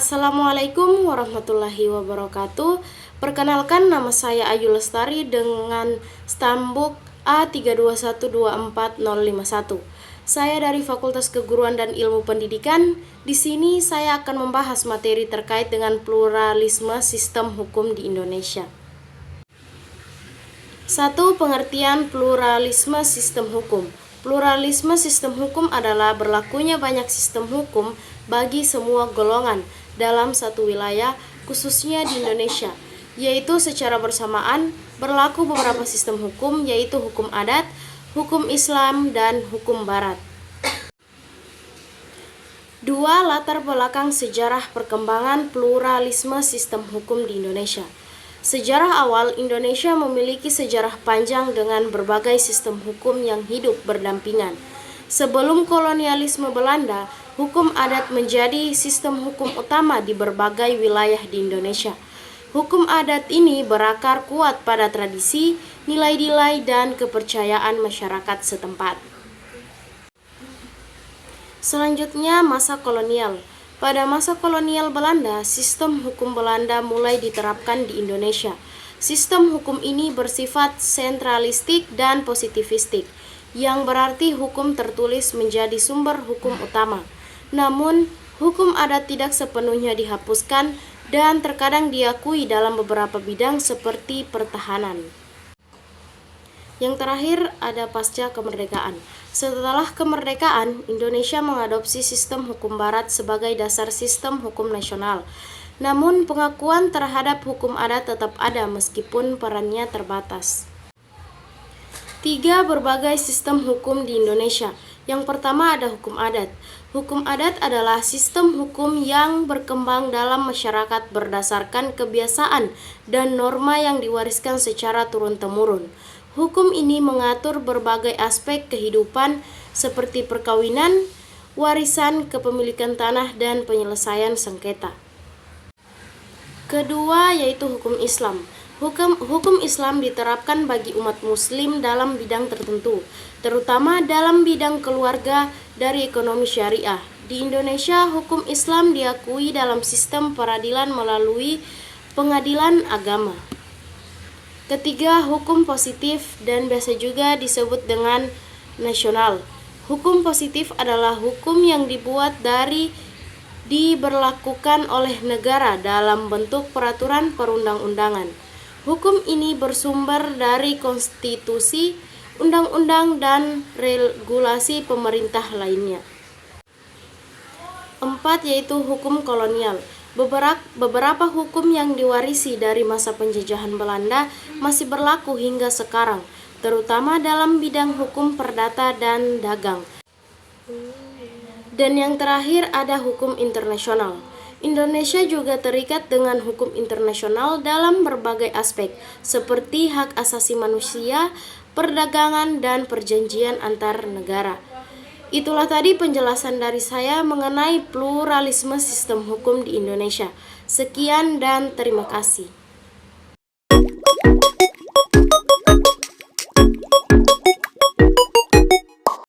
Assalamualaikum warahmatullahi wabarakatuh. Perkenalkan, nama saya Ayu Lestari dengan stambuk A321245051. Saya dari Fakultas Keguruan dan Ilmu Pendidikan. Di sini saya akan membahas materi terkait dengan pluralisme sistem hukum di Indonesia. 1. Pengertian pluralisme sistem hukum. Pluralisme sistem hukum adalah berlakunya banyak sistem hukum bagi semua golongan dalam satu wilayah, khususnya di Indonesia, yaitu secara bersamaan berlaku beberapa sistem hukum, yaitu hukum adat, hukum Islam, dan hukum Barat. 2. Latar belakang sejarah perkembangan pluralisme sistem hukum di Indonesia. Sejarah awal Indonesia memiliki sejarah panjang dengan berbagai sistem hukum yang hidup berdampingan. Sebelum kolonialisme Belanda, hukum adat menjadi sistem hukum utama di berbagai wilayah di Indonesia. Hukum adat ini berakar kuat pada tradisi, nilai-nilai, dan kepercayaan masyarakat setempat. Selanjutnya, masa kolonial. Pada masa kolonial Belanda, sistem hukum Belanda mulai diterapkan di Indonesia. Sistem hukum ini bersifat sentralistik dan positivistik, yang berarti hukum tertulis menjadi sumber hukum utama. Namun, hukum adat tidak sepenuhnya dihapuskan dan terkadang diakui dalam beberapa bidang seperti pertahanan. Yang terakhir ada pasca kemerdekaan. Setelah kemerdekaan, Indonesia mengadopsi sistem hukum Barat sebagai dasar sistem hukum nasional. Namun, pengakuan terhadap hukum adat tetap ada meskipun perannya terbatas. 3. Berbagai sistem hukum di Indonesia. Yang pertama ada hukum adat. Hukum adat adalah sistem hukum yang berkembang dalam masyarakat berdasarkan kebiasaan dan norma yang diwariskan secara turun-temurun. Hukum ini mengatur berbagai aspek kehidupan seperti perkawinan, warisan, kepemilikan tanah, dan penyelesaian sengketa. Kedua yaitu hukum Islam. Hukum Islam diterapkan bagi umat muslim dalam bidang tertentu, terutama dalam bidang keluarga dari ekonomi syariah. Di Indonesia, hukum Islam diakui dalam sistem peradilan melalui pengadilan agama. Ketiga, hukum positif dan biasa juga disebut dengan nasional. Hukum positif adalah hukum yang diberlakukan oleh negara dalam bentuk peraturan perundang-undangan. Hukum ini bersumber dari konstitusi, undang-undang, dan regulasi pemerintah lainnya. 4. Yaitu hukum kolonial. Beberapa hukum yang diwarisi dari masa penjajahan Belanda masih berlaku hingga sekarang, terutama dalam bidang hukum perdata dan dagang. Dan yang terakhir ada hukum internasional. Indonesia juga terikat dengan hukum internasional dalam berbagai aspek, seperti hak asasi manusia, perdagangan, dan perjanjian antar negara. Itulah tadi penjelasan dari saya mengenai pluralisme sistem hukum di Indonesia. Sekian dan terima kasih.